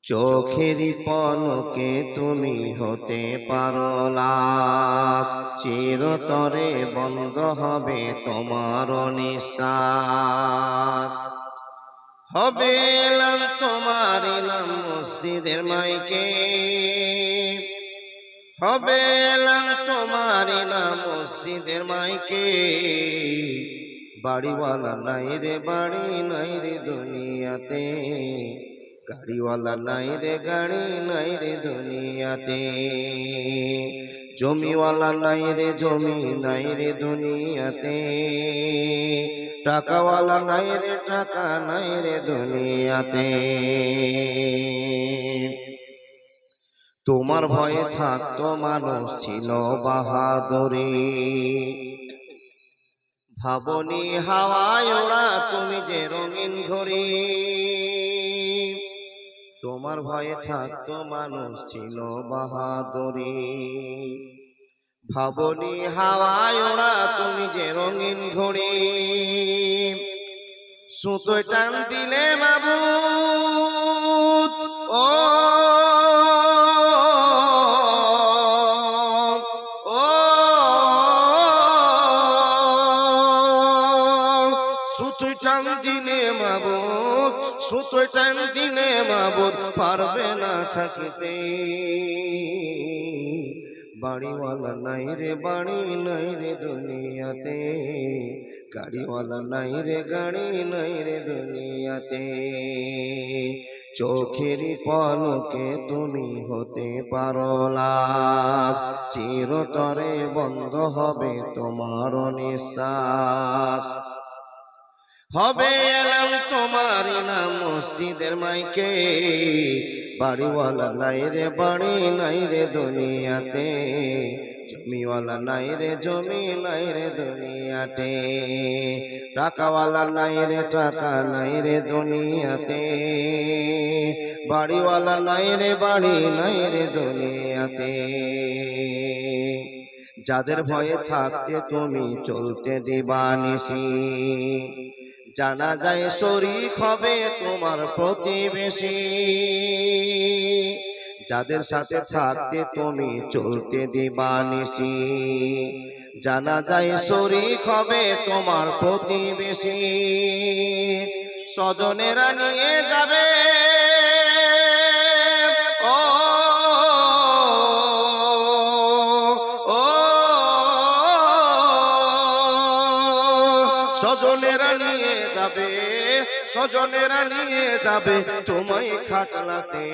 চোখেরই পলকে তুমি হতে পারো লাশ, চিরতরে বন্ধ হবে তোমার নিঃশ্বাস। হবে এলাম তোমার নাম মসজিদের মাইকে, হবে এলাম তোমার নাম মসজিদের মাইকে। বাড়িওয়ালা নাই রে বাড়ি নাই রে দুনিয়াতে, গাড়িওয়ালা নাই রে গাড়ি নাই রে দুনিয়াতে। জমিওয়ালা নাই রে জমি নাই রে দুনিয়াতে, টাকাওয়ালা নাই রে টাকা নাই রে দুনিয়াতে। তোমার ভয়ে থাকতো মানুষ ছিল বাহাদুরি, ভাবনি হাওয়ায় ওড়া তুমি যে রঙিন ঘড়ি। তোমার ভয়ে থাকতো মানুষ ছিল বাহাদুরি, ভাবনি হাওয়ায় ওড়া তুমি যে রঙিন ঘড়ি। সুতোয় টান দিলে মাবুদ ও সুতোয় টান দিলে মাবুদ, সুতোয় টান দিলে মাবুদ পারবে না থাকিতে। বাড়িওয়ালা নাই রে বাড়ি নাই রে দুনিয়াতে, গাড়িওয়ালা নাই রে গাড়ি নাই রে দুনিয়াতে। চোখেরই পলকে তুমি হতে পারো লাশ, চিরতরে বন্ধ হবে তোমার নিঃশ্বাস। হবে এলাম তোমার নাম মসজিদের মাইকে, বাড়িওয়ালা নাই রে বাড়ি নাই রে দুনিয়াতে, জমিওয়ালা নাই রে জমি নাই রে দুনিয়াতে, টাকাওয়ালা নাই রে টাকা নাই রে দুনিয়াতে, বাড়িওয়ালা নাই রে বাড়ি নাই রে দুনিয়াতে। যাদের ভয়ে থাকতে তুমি চলতে দিবানিশি, জানা যায় শরীক হবে তোমার প্রতিবেশী। যাদের সাথে থাকতে তুমি চলতে দিবানিশি, জানা যায় শরীক হবে তোমার প্রতিবেশী। স্বজনেরা নিয়ে যাবে ও স্বজনেরা নিয়ে যাবে, স্বজনেরা নিয়ে যাবে তোমায় খাটলাতে।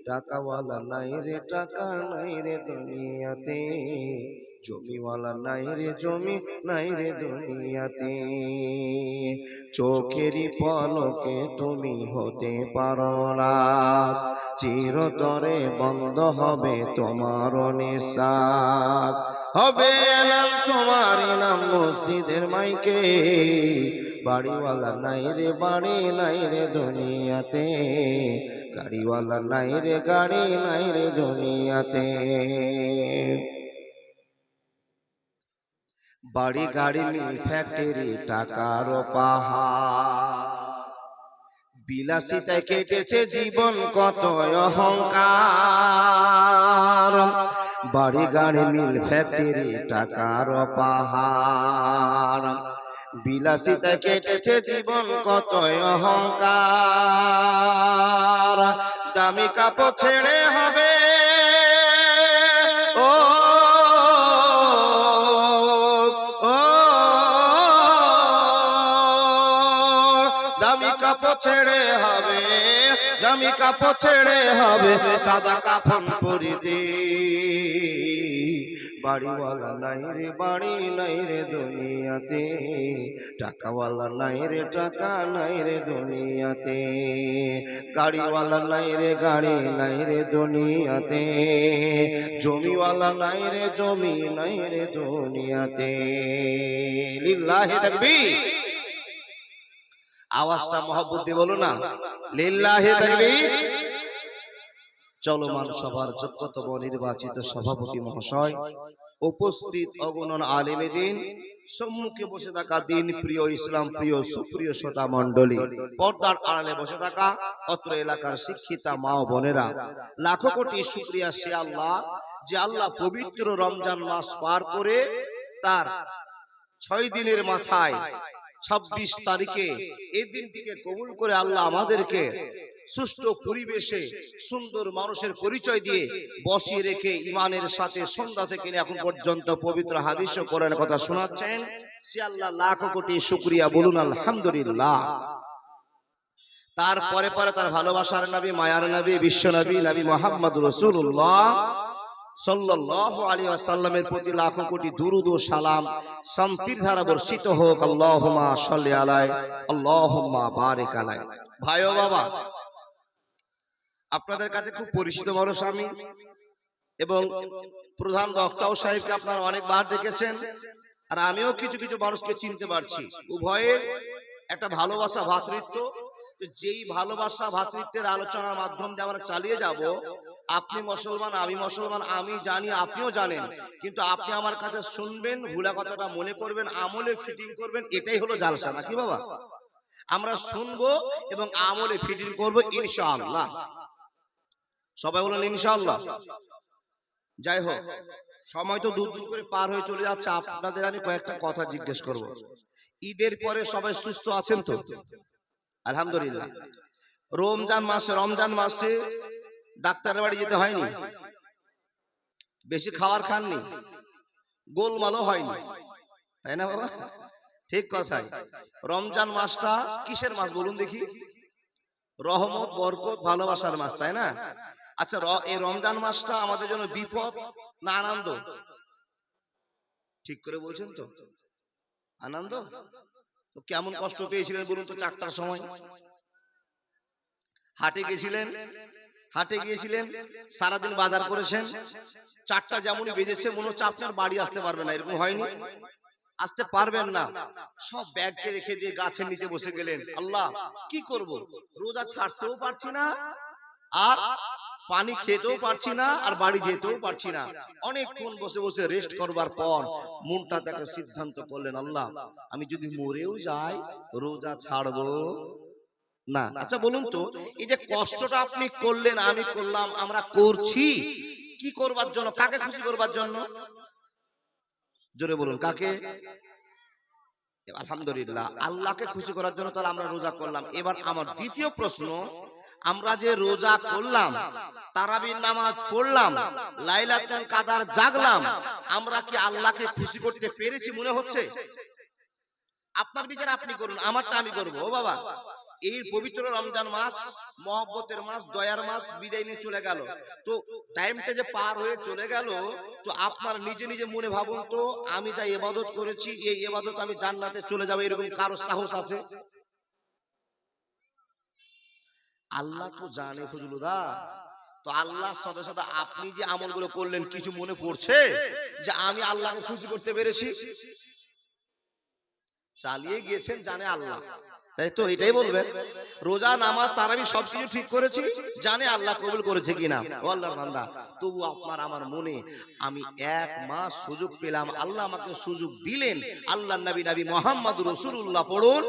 টাকাওয়ালা নাই রে টাকা নাই রে দুনিয়াতে, জমিওয়ালা নাই রে জমি নাই রে দুনিয়াতে। চোখেরই পলকে তুমি হতে পারো লাশ, চিরতরে বন্ধ হবে তোমার নিঃশ্বাস। হবে এলাম তোমার নাম মসজিদের মাইকে, বাড়িওয়ালা নাই রে বাড়ি নাই রে দুনিয়াতে, গাড়িওয়ালা নাই রে গাড়ি নাই রে দুনিয়াতে। বাড়ি গাড়ি মিল ফ্যাক্টরি টাকার পাহাড়, বিলাসিতায় কেটেছে জীবন কত অহংকার। বাড়ি গাড়ি মিল ফ্যাক্টরি টাকার পাহাড়, বিলাসিতায় কেটেছে জীবন কত অহংকার। দামি কাপড় ছেড়ে হবে ও দামি কাপড় ছেড়ে হবে, দামি কাপড় ছেড়ে হবে সাদা কাফন পরিতে। বাড়িওয়ালা নাই রে বাড়ি নাই রে দুনিয়াতে, টাকাওয়ালা নাই রে টাকা নাই রে দুনিয়াতে, গাড়িওয়ালা নাই রে গাড়ি নাই রে দুনিয়াতে, জমিওয়ালা নাই রে জমি নাই রে দুনিয়াতে। লিল্লাহি তাকবীর। আওয়াজটা মহব্বত দিয়ে বলো না, লিল্লাহি তাকবীর। চলমান সভার যোগ্যতম নির্বাচিত সভাপতি মহাশয়, উপস্থিত অগণন আলেমে দ্বীন, সম্মুখে বসে থাকা দিন প্রিয়, ইসলাম প্রিয়, সুপ্রিয় শ্রোতা মণ্ডলী, পর্দার আড়ালে বসে থাকা অত্র এলাকার শিক্ষিতা মা ও বোনেরা, লাখো কোটি শুকরিয়া সে আল্লাহ, যে আল্লাহ পবিত্র রমজান মাস পার করে তার 6 দিনের মাথায় 26 তারিখে এই দিনটিকে কবুল করে আল্লাহ আমাদেরকে সুষ্ঠু পরিবেশে সুন্দর মানুষের পরিচয় দিয়ে বসিয়ে রেখে ইমানের সাথে সন্ধ্যা থেকে এখন পর্যন্ত পবিত্র হাদিস ও কোরআনের কথা শোনাচ্ছেন। সে আল্লাহ লাখ কোটি শুকরিয়া, বলুন আলহামদুলিল্লাহ। তারপরে পরে তার ভালোবাসার নবী, মায়ার নবী, বিশ্ব নবী, নবী মুহাম্মদ রাসূলুল্লাহ সাল্লাল্লাহু আলাইহি ওয়াসাল্লামের প্রতি লাখো কোটি দুরূদ ও সালাম শান্তির ধারা বর্ষিত হোক। আল্লাহুম্মা সাল্লি আলাইহি, আল্লাহুম্মা বারিক আলাইহি। ভাই ও বাবা, আপনাদের কাছে খুব পরিচিত মানুষ আমি, এবং প্রধান বক্তাও সাহেবকে আপনারা অনেকবার দেখেছেন, আর আমিও কিছু কিছু মানুষকে চিনতে পারছি। উভয়ের একটা ভালোবাসা, ভ্রাতৃত্ব। যেই ভালোবাসা ভ্রাতৃত্বের আলোচনার মাধ্যম দিয়ে আমরা চালিয়ে যাব, আপনি মুসলমান, আমি মুসলমান, আমি জানি, আপনিও জানেন, কিন্তু আপনি আমার কাছে শুনবেন, ভুলা কথাটা মনে করবেন, আমলে ফিটিং করবেন, এটাই হলো জালসা, নাকি বাবা? আমরা শুনবো এবং আমলে ফিটিং করবো ইনশাআল্লাহ। সবাই বলেন ইনশাআল্লাহ। যাই হোক, সময় তো দূর দূর করে পার হয়ে চলে যাচ্ছে। আপনাদের আমি কয়েকটা কথা জিজ্ঞেস করব। ঈদের পরে সবাই সুস্থ আছেন তো? আলহামদুলিল্লাহ। রমজান মাসে ডাক্তারের বাড়ি যেতে হয়নি, বেশি খাবার খাননি, গোলমালও হয়নি, তাই না বাবা? ঠিক কথাই। রমজান মাসটা কিসের মাস বলুন দেখি? রহমত, বরকত, ভালোবাসার মাস, তাই না? আচ্ছা, এই রমজান মাসটা আমাদের জন্য বিপদ না আনন্দ? ঠিক করে বলছেন তো? আনন্দ। তো কেমন কষ্ট পেয়েছিলেন বলুন তো? 4টার সময় হাটে গিয়েছিলেন, সারাদিন বাজার করেছেন, 4টা যেমনই বেজেছে মনে হচ্ছে আপনার বাড়ি আসতে পারবেন না, এরকম হয়নি? আসতে পারবেন না, সব ব্যাগকে রেখে দিয়ে গাছের নিচে বসে গেলেন। আল্লাহ, কি করব? রোজা ছাড়তেও পারছি না, আর পানি খেতেও পারছি না, আর বাড়ি যেতেও পারছি না। অনেকক্ষণ বসে বসে রেস্ট করবার পর মনটাতে একটা সিদ্ধান্ত করলেন, আল্লাহ, আমি যদি মরেও যাই রোজা ছাড়বো না। আচ্ছা বলুন তো, এই যে কষ্টটা আপনি করলেন, আমি করলাম, আমরা করছি কি করবার জন্য? কাকে খুশি করবার জন্য? জোরে বলুন, কাকে? আলহামদুলিল্লাহ, আল্লাহকে খুশি করার জন্য তাহলে আমরা রোজা করলাম। এবার আমার দ্বিতীয় প্রশ্ন, আমরা যে রোজা করলাম, তারাবির নামাজ পড়লাম, লাইলাতুল কাদার জাগলাম, আমরা কি আল্লাহকে খুশি করতে পেরেছি মনে হচ্ছে? আপনার বিচার আপনি করুন, আমারটা আমি করব। ও বাবা, এই পবিত্র রমজান মাস, মহব্বতের মাস, দয়ার মাস বিদায় নিয়ে চলে গেল, তো টাইমটা যে পার হয়ে চলে গেল, তো আপনার নিজে নিজে মনে ভাবুন তো, আমি যা ইবাদত করেছি, এই ইবাদত আমি জান্নাতে চলে যাব, এরকম কারো সাহস আছে? আল্লাহ তো জানে ফজলুদা। তো আল্লাহর সাথে সাথে আপনি যে আমলগুলো করলেন, কিছু মনে পড়ছে যে আমি আল্লাহকে খুশি করতে পেরেছি? চালিয়ে গিয়েছেন জানে আল্লাহ, তাই তো? এটাই বলবেন। রোজা, নামাজ, তারাবি সবকিছু ঠিক করেছি, জানে আল্লাহ কবুল করেছে কিনা। ও আল্লাহর বান্দা, তবু আপনার আমার মনে, আমি 1 মাস সুযোগ পেলাম, আল্লাহ আমাকে সুযোগ দিলেন। আল্লাহর নবী মুহাম্মদ রাসূলুল্লাহ পড়ুন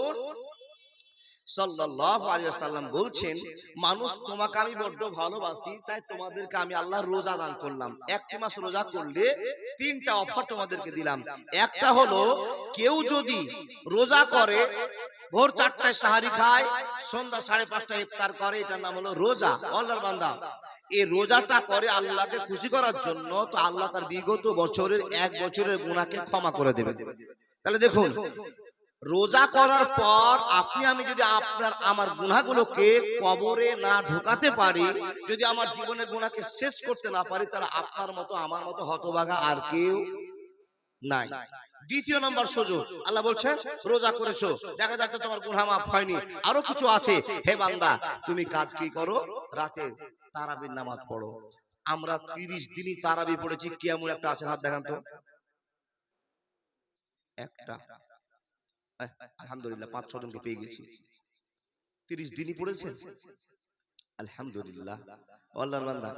সাল্লাল্লাহু আলাইহি ওয়াসাল্লাম বলছেন, মানুষ তোমাকে আমি বড্ড ভালোবাসি, তাই তোমাদেরকে আমি আল্লাহ রোজা দান করলাম। 1 মাস রোজা করলে 3টা অফার তোমাদেরকে দিলাম। একটা হলো, কেউ যদি রোজা করে, ভোর 4টায় সাহারি খায়, সন্ধ্যা 5:30টায় ইফতার করে, এটার নাম হলো রোজা। আল্লাহর বান্দা, এই রোজাটা করে আল্লাহকে খুশি করার জন্য, তো আল্লাহ তার বিগত বছরের 1 বছরের গুনাহকে ক্ষমা করে দেবে। তাহলে দেখুন, রোজা করার পর আপনি আমি যদি আপনার আমার গুনাহগুলোকে কবরে না ঢোকাতে পারি, যদি আমার জীবনের গুনাহকে শেষ করতে না পারি, তাহলে আপনার মতো আমার মতো হতভাগা আর কেউ নাই। দ্বিতীয় নম্বর সুযোগ, আল্লাহ বলছেন রোজা করেছো, দেখা যাচ্ছে তোমার গুনাহ মাফ হয়নি, আরো কিছু আছে, হে বান্দা তুমি কাজ কি করো? রাতে তারাবির নামাজ পড়ো। আমরা 30 দিনই তারাবি পড়েছি, কেমন একটা আছে? হাত দেখান তো। একটা, আলহামদুলিল্লাহ, 5-6 জনকে পেয়ে গেছি। 30 দিনই পড়েছেন, আলহামদুলিল্লাহ। আল্লাহর বান্দা,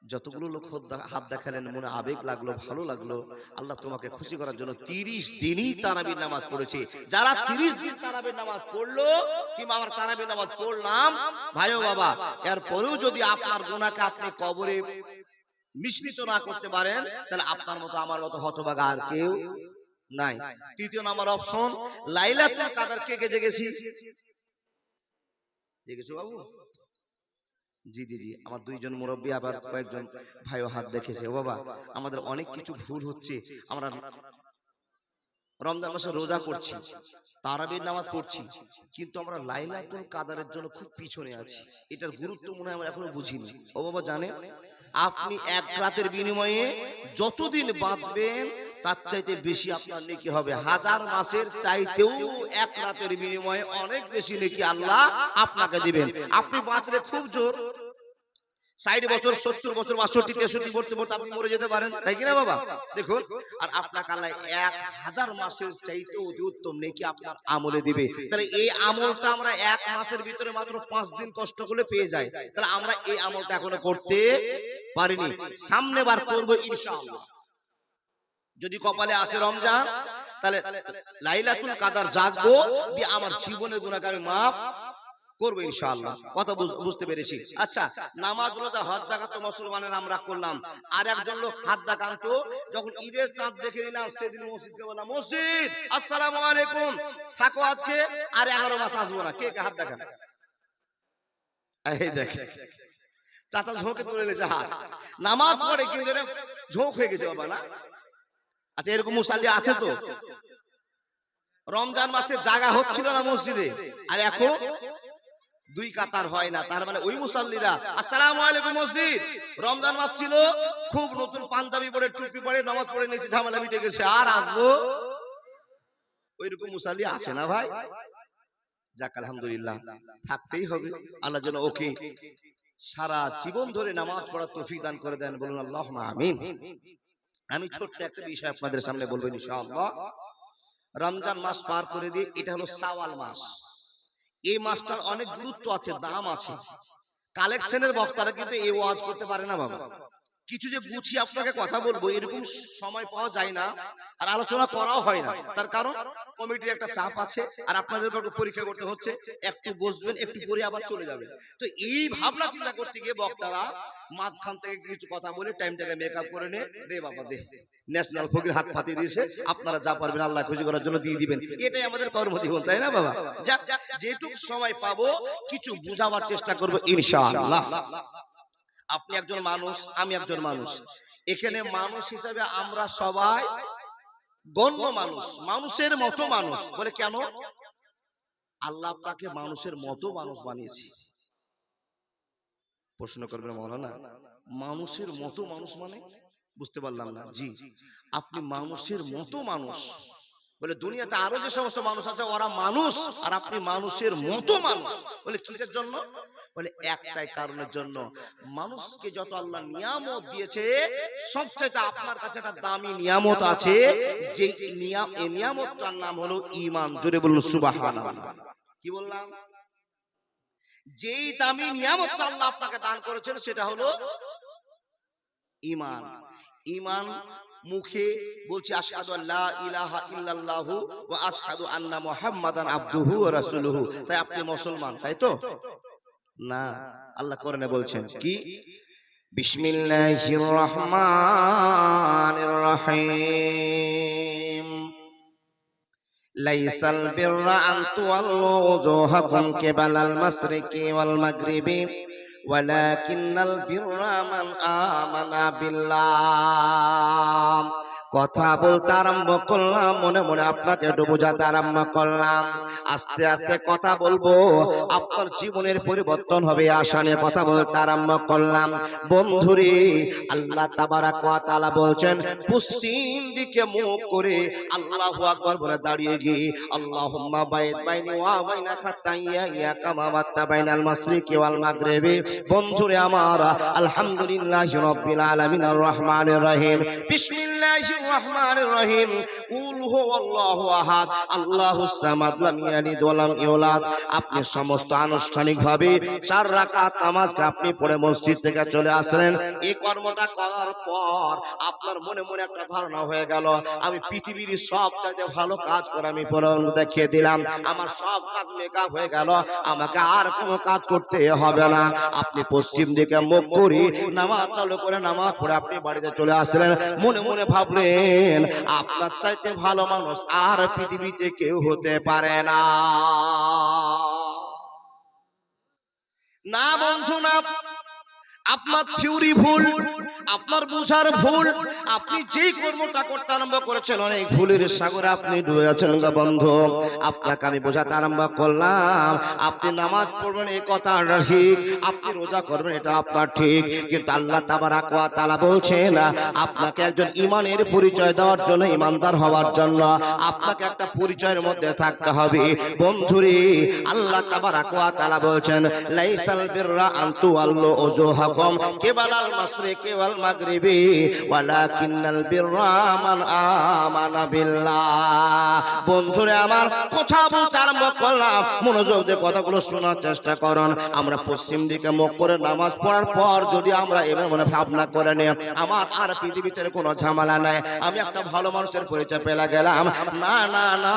যতগুলো লোক হাত দেখালেন মনে আবেগ লাগলো, ভালো লাগলো। আল্লাহ তোমাকে খুশি করার জন্য 30 দিনই তারাবির নামাজ পড়েছে। যারা 30 দিন তারাবির নামাজ পড়লো কিংবা আবার তারাবির নামাজ পড়লাম ভাই ও বাবা, এরপরেও যদি আপনার গুনাহকে আপনি কবরে মিশ্রিত না করতে পারেন, তাহলে আপনার মতো আমার মতো হতভাগা আর কেউ নাই। তৃতীয় নাম্বার অপশন, লাইলাতুল কাদর কে কে জেগেছি? জেগেছো বাবু? জি জি জি, আমার দুইজন মুরব্বী আবার কয়েকজন ভাইও হাত দেখেছে। ও বাবা, আমাদের অনেক কিছু ভুল হচ্ছে। আমরা রমজান মাসে রোজা করছি, তারাবির নামাজ পড়ছি, কিন্তু আমরা লাইলাতুল কাদরের জন্য খুব পিছনে আছি। এটার গুরুত্ব মনে হয় আমরা এখনো বুঝিনি। ও বাবা জানেন, আপনি এক রাতের বিনিময়ে যতদিন বাঁচবেন তার চাইতে বেশি আপনার নেকি হবে। 1000 মাসের চাইতেও এক রাতের বিনিময়ে অনেক বেশি নেকি আল্লাহ আপনাকে দিবেন। আপনি বাঁচলে খুব জোর 60 বছর, 70 বছর, 62, 63 পড়তে পড়তে আপনি মরে যেতে পারেন, তাই কিনা বাবা? দেখুন, আর আপনাকে আল্লাহ 1000 মাসের চাইতে অতি উত্তম নেকি আপনার আমলে দিবে। তাহলে এই আমলটা আমরা এক মাসের ভিতরে মাত্র 5 দিন কষ্ট করে পেয়ে যাই। তাহলে আমরা এই আমলটা এখনো করতে পারিনি, সামনে বার করব ইনশাআল্লাহ। যদি কপালে আসে রমজান, তাহলে লাইলাতুল কাদর জাগবো, দিয়ে আমার জীবনের গুনাহকে আমি মাফ করবো ইনশাআল্লাহ। কথা বুঝতে পেরেছি? আচ্ছা, নামাজ রোজা হজ জাকাত মুসলমানের আমরা করলাম। আর একজন লোক হাত দেখাতো, যখন ঈদের চাঁদ দেখে নিলাম সেদিন মসজিদকে বললাম, মসজিদ আসসালামু আলাইকুম, থাকো আজকে আর 11 মাস আসবো না। কে কে হাত দেখান? এই দেখে চাচা ঝোঁকে তুলে নিয়েছে হাত। নামাজ পড়ে কিন্তু ঝোঁক হয়ে গেছে বাবা, না? আচ্ছা, এরকম মুসাল্লি আছে তো? রমজান মাসে জায়গা হচ্ছিল না মসজিদে, আর এখন 2 কাতার হয় না। তার মানে ওই মুসাল্লিরা আসসালামু আলাইকুম মসজিদ, রমজান মাস ছিল, খুব নতুন পাঞ্জাবি পরে টুপি পরে নামাজ পড়ে নিয়েছে, ঝামেলা মিটে গেছে, আর আসবো। ওইরকম মুসাল্লি আছে না ভাই? যাক আলহামদুলিল্লাহ, থাকতেই হবে। আল্লাহ যেন ওকে সারা জীবন ধরে নামাজ পড়ার তৌফিক দান করে দেন, বলুন আল্লাহুম্মা আমিন। আমি ছোট্ট একটা বিষয় আপনাদের সামনে বলবো ইনশাআল্লাহ। রমজান মাস পার করে দিয়ে এটা হলো শাওয়াল মাস। এই মাসটার অনেক গুরুত্ব আছে, দাম আছে। কালেকশনের বক্তারা কিন্তু এই ওয়াজ করতে পারে না বাবা। কিছু যে গুছিয়ে আপনাকে কথা বলবো এরকম সময় পাওয়া যায় না, আর আলোচনা করাও হয় না। তার কারণ কমিটির একটা চাপ আছে, আর আপনাদেরকে পরীক্ষা করতে হচ্ছে। একটু বসবেন, একটু পরে আবার চলে যাবেন। তো এই ভাবনা চিন্তা করতে গিয়ে বক্তারা মাঝখান থেকে কিছু কথা বলে টাইমটাকে মেকআপ করে নে, দে বাবা দে, ন্যাশনাল ফকির হাত পাতিয়ে দিয়েছে, আপনারা যা পারবেন আল্লাহ খুশি করার জন্য দিয়ে দিবেন। এটাই আমাদের কর্মজীবন, তাই না বাবা? যাক, যেটুক সময় পাবো কিছু বুঝাবার চেষ্টা করবো ইনশাআল্লাহ। আপনি একজন মানুষ, আমি একজন মানুষ। এখানে মানুষ হিসাবে আমরা সবাই গণ্য মানুষ, মানুষের মতো মানুষ। বলে কেন? আল্লাহ আপনাকে মানুষের মতো মানুষ বানিয়েছে। প্রশ্ন করবেন মাওলানা, মানুষের মতো মানুষ মানে? বুঝতে পারলাম না। জি, আপনি মানুষের মতো মানুষ। বলে দুনিয়াতে আরো যে সমস্ত মানুষ আছে ওরা মানুষ, আর আপনি মানুষের মতো মানুষ। বলে কিসের জন্য? বলে একটাই কারণের জন্য, মানুষকে যত আল্লাহ নিয়ামত দিয়েছে সবচেয়ে আপনার কাছে একটা দামি নিয়ামত আছে, যে নিয়ামতটার নাম হলো ঈমান। জোরে বলুন সুবহানাল্লাহ। কি বললাম? যেই দামি নিয়ামতটা আল্লাহ আপনাকে দান করেছেন সেটা হলো ঈমান। ঈমান মুখে বলছি আশহাদু আল্লা ইলাহা ইল্লাল্লাহু ওয়া আশহাদু আন্না মুহাম্মাদান আবদুহু ওয়া রাসূলুহু। তাই আপনি মুসলমান, তাই তো? না, আল্লাহ কোরআনে বলছেন কি? বিসমিল্লাহির রহমানির রহিম, লাইসাল বিররা আন তুওয়াল্লু ওজুহাকুম কিবালাল মাশরিকি ওয়াল মাগরিবি ওয়ালাকিন্নাল বিররা মান আমানা বিল্লাহ। কথা বলতে আরম্ভ করলাম, মনে মনে আপনাকে একটু বোঝাতে আরম্ভ করলাম। আস্তে আস্তে কথা বলবো, আপনার জীবনের পরিবর্তন হবে, আশা নিয়ে কথা বলতে আরম্ভ করলাম। বন্ধুরে, আল্লাহ তাবারাক ওয়া তাআলা বলছেন, পশ্চিম দিকে মুখ করে আল্লাহু আকবার বলে দাঁড়িয়ে গিয়ে আল্লাহুম্মা বাইদ বাইনি ওয়া বাইনা খাতাইয়া ইয়া কামা বাত্তা বাইনাল মাশরিকি ওয়াল মাগরিবি বন্ধুরে আমার, আলহামদুলিল্লাহি রাব্বিল আলামিন আর রহমানির রহিম, বিসমিল্লাহির রহমানির রহিম, কুল হুয়াল্লাহু আহাদ আল্লাহুস সামাদ লাম ইয়ালিদ ওয়া লাম ইউলাদ। আপনি সমস্ত আনুষ্ঠানিকভাবে 4 রাকাত নামাজকে আপনি পড়ে মসজিদ থেকে চলে আসলেন। এই কর্মটা করার পর আপনার মনে মনে একটা ধারণা হয়ে গেল, আমি পৃথিবীর সব চাইতে ভালো কাজ করে আমি পরে দেখিয়ে দিলাম, আমার সব কাজ মেকআপ হয়ে গেল, আমাকে আর কোনো কাজ করতে হবে না। আপনি পশ্চিম দিকে মুখ করে নামাজ চালু করে নামাজ পড়ে আপনি বাড়িতে চলে আসলেন। মনে মনে ভাবলেন আপনার চাইতে ভালো মানুষ আর পৃথিবীতে কেউ হতে পারে না। না বন্ধু না, আপনার থিওরি ভুল, আপনার বুঝার ভুল। আপনি যেই কর্মটা করতে আরম্ভ করেছেন অনেক ভুলের সাগরে আপনি ডুবে আছেন গো বন্ধু। আপনাকে আমি বোঝাতে আরম্ভ করলাম, আপনি নামাজ পড়বেন এই কথাটা ঠিক, আপনি রোজা করবেন এটা আপনার ঠিক, কিন্তু আল্লাহ তাবারাক ওয়া তাআলা বলছেন আপনাকে একজন ঈমানের পরিচয় দেওয়ার জন্য, ঈমানদার হওয়ার জন্য আপনাকে একটা পরিচয়ের মধ্যে থাকতে হবে। বন্ধুরে, আল্লাহ তাবারাক ওয়া তাআলা বলছেন লাইসাল বিররা আন তুওয়াল্লু উজুহাকুম কিবালাল মাশরিকি ওয়াল মাগরিবি ওয়ালাকিন্নাল বিররা মান আমানা বিল্লাহ। বন্ধুরে আমার, কথা বলতে আরম্ভ করলাম, মনোযোগ দিয়ে কথাগুলো শোনার চেষ্টা করুন। আমরা পশ্চিম দিকে মুখ করে নামাজ পড়ার পর যদি আমরা এমন মনে ভাবনা করে নিই আমার আর পৃথিবীতে কোনো ঝামেলা নাই, আমি একটা ভালো মানুষের পরিচয় পেয়ে গেলাম, না না না,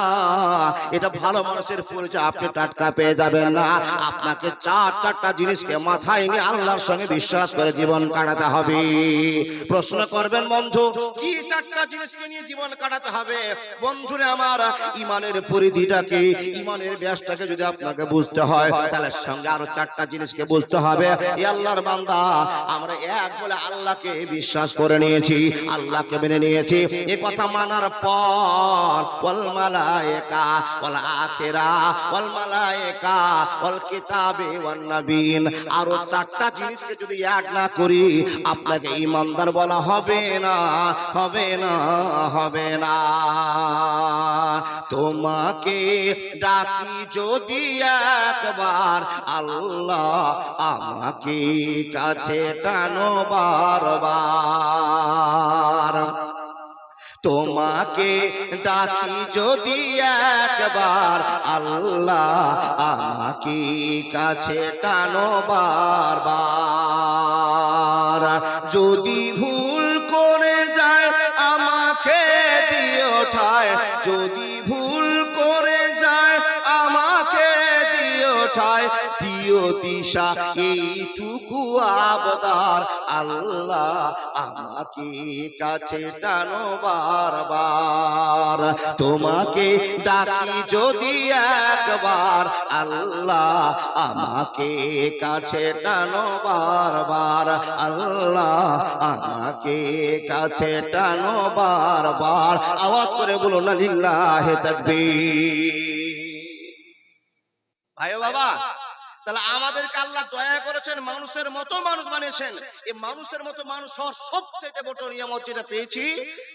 এটা ভালো মানুষের পরিচয় আপনি টাটকা পেয়ে যাবেন না। আপনাকে চারটা জিনিসকে মাথায় নিয়ে আল্লাহর সঙ্গে বিশ্বাস করে জীবন কাটাতে হবে। প্রশ্ন করবেন বন্ধু, কি 4টা জিনিসকে নিয়ে জীবন কাটাতে হবে? বন্ধুরে আমার, ঈমানের পরিধিটাকে, ঈমানের ব্যাসটাকে যদি আপনাকে বুঝতে হয় তাহলে সঙ্গে আরো 4টা জিনিসকে বুঝতে হবে। এই আল্লাহর বান্দা, আমরা এক বলে আল্লাহকে বিশ্বাস করে নিয়েছি, আল্লাহকে মেনে নিয়েছি। এই কথা মানার পর ওয়াল মালায়েকা ওয়াল আখিরা ওয়াল মালায়েকা ওয়াল কিতাবে ওয়ান নবীন, আরো 4টা জিনিসকে যদি এক না করি আপনাকে ঈমানদার বলা হবে না, হবে না, হবে না। তোমাকে ডাকি যদি একবার আল্লাহ আমাকে কাছে টানো বারবার, তোমাকে ডাকি যদি একবার আল্লাহ আমাকে কাছে টানো বারবার, যদি ভুল করে যায় আমাকে দিও ঠায়, যদি ভুল করে যায় আমাকে দিও ঠায়, দিও দিশা এইটুকু আবদার আল্লাহ আমাকে কাছে টানো বারবার, তোমাকে ডাকি যদি একবার আল্লাহ আমাকে কাছে টানো বারবার, আল্লাহ আমাকে কাছে টানো বারবার। আওয়াজ করে বলো না লিল্লাহি তাকবীর। ভাই বাবা, তাহলে আমাদেরকে আল্লাহ দয়া করেছেন, মানুষের মতো মানুষ বানিয়েছেন। এই মানুষের মতো মানুষ হওয়ার সবচেয়ে বড় নিয়ামত যেটা পেয়েছি,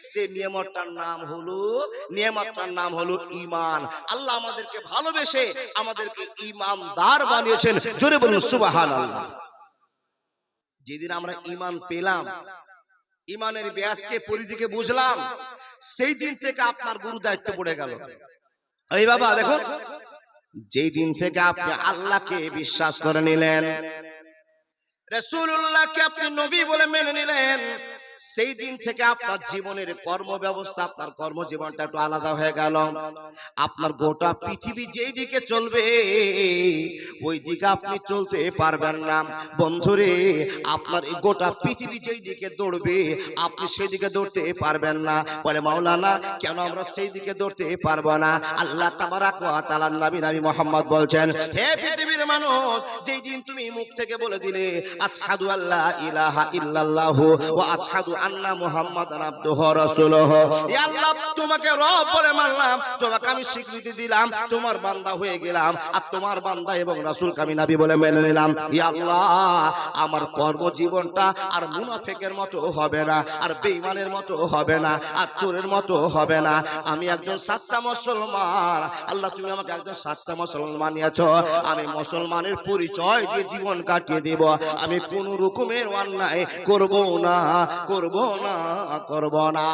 সেই নিয়ামতটার নাম হলো ঈমান। আল্লাহ আমাদেরকে ভালোবেসে আমাদেরকে ঈমানদার বানিয়েছেন। জোরে বলুন সুবহানাল্লাহ। যেদিন আমরা ঈমান পেলাম, ঈমানের ব্যাসকে পরিধিকে বুঝলাম, সেই দিন থেকে আপনার গুরু দায়িত্ব পড়ে গেল। এই বাবা দেখুন, যেই দিন থেকে আপনি আল্লাহকে বিশ্বাস করে নিলেন, রাসূলুল্লাহকে আপনি নবী বলে মেনে নিলেন, সেই দিন থেকে আপনার জীবনের কর্ম ব্যবস্থা, আপনার কর্মজীবনটা একটু আলাদা হয়ে গেল। আপনার গোটা পৃথিবী যেই দিকে চলবে ওই দিকে আপনি চলতে পারবেন না। বন্ধুরে, আপনার এই গোটা পৃথিবী যেই দিকে দৌড়বে আপনি সেই দিকে দৌড়তে পারবেন না। বলে মাওলানা, কেন আমরা সেই দিকে দৌড়তে পারবো না? আল্লাহ তাবারাক ওয়া তাআলা নবী মুহাম্মদ বলছেন, হে পৃথিবীর মানুষ, যেই দিন তুমি মুখ থেকে বলে দিলে আশহাদু আল্লা ইলাহা ইল্লাল্লাহু ওয়া আশহাদু আশহাদু আন্না মুহাম্মাদান আবদুহু ওয়া রাসূলুহু। ইয়া আল্লাহ তোমাকে রব বলে মানলাম, তোমাকে আমি স্বীকৃতি দিলাম, তোমার বান্দা হয়ে গেলাম, আর তোমার বান্দা এবং রাসূলকে আমি নবী বলে মেনে নিলাম। ইয়া আল্লাহ আমার কর্মজীবনটা আর মুনাফিকের মতো হবে না, আর বেঈমানের মতো হবে না, আর চোরের মতো হবে না। আমি একজন সাচ্চা মুসলমান। আল্লাহ তুমি আমাকে একজন সাচ্চা মুসলমান বানিয়েছো। আমি মুসলমানের পরিচয় দিয়ে জীবন কাটিয়ে দেব। আমি কোন রকমের অন্যায় করব না, করব না, করব না।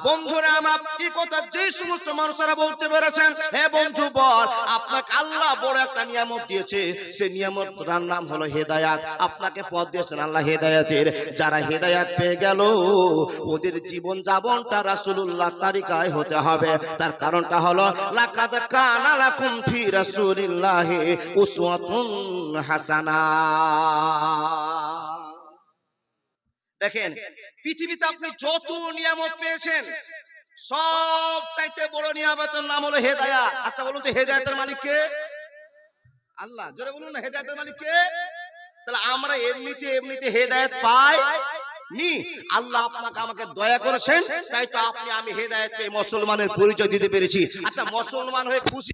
বন্ধুরা আমার এই কথা যে সমস্ত মানুষরা বলতে পেরেছেন, হে বন্ধু বল, আপনাকে আল্লাহ বড় একটা নিয়ামত দিয়েছে, সেই নিয়ামতটার নাম হলো হেদায়েত। আপনাকে পথ দিয়েছেন আল্লাহ হেদায়েতের। যারা হেদায়েত পেয়ে গেল ওদের জীবন যাপনটা রাসূলুল্লাহ তরিকায় হতে হবে। তার কারণটা হলো লাকাদ কানা লাকুম ফি রাসূলিল্লাহি উসওয়াতুন হাসানা। দেখেন পৃথিবীতে আপনি যত নিয়ামত পেয়েছেন সব চাইতে বড় নিয়ামতের নাম হলো হেদায়েত। আচ্ছা বলুন তো হেদায়েতের মালিক কে? আল্লাহ। জোরে বলুন না, হেদায়েতের মালিক কে? তাহলে আমরা এমনিতে হেদায়েত পাই নি, আল্লাহ আপনাকে আমাকে দয়া করেছেন, তাই তো আপনি আমি হেদায়েত পেয়ে মুসলমানের পরিচয় দিতে পেরেছি। আচ্ছা মুসলমান হয়ে খুশি?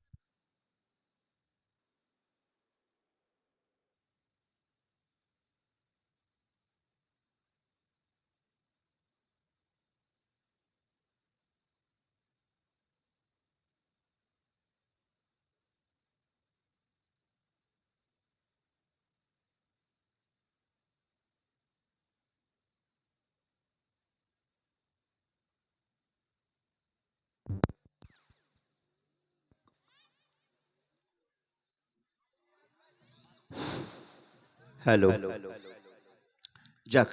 হ্যালো, যাক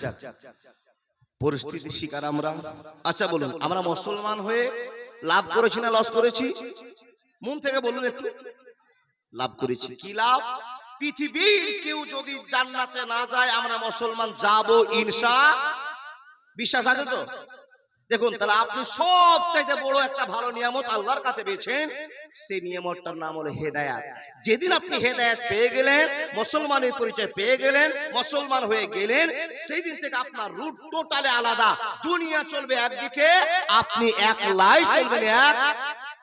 পরিস্থিতির শিকার আমরা। আচ্ছা বলুন আমরা মুসলমান হয়ে লাভ করেছি না লস করেছি? মন থেকে বলুন একটু। লাভ করেছি। কি লাভ? পৃথিবীর কেউ যদি জান্নাতে না যায় আমরা মুসলমান যাব ইনশাআল্লাহ। বিশ্বাস আছে তো? দেখুন তাহলে আপনি সব চাইতে বড় একটা ভালো নিয়ামত আল্লাহর কাছে পেয়েছেন, সেই নিয়ামতটার নাম হলো হেদায়েত। যেদিন আপনি হেদায়েত পেয়ে গেলেন, মুসলমানের পরিচয় পেয়ে গেলেন, মুসলমান হয়ে গেলেন, সেই দিন থেকে আপনার রুট টোটালি আলাদা। দুনিয়া চলবে একদিকে, আপনি একলাই চলবেন এক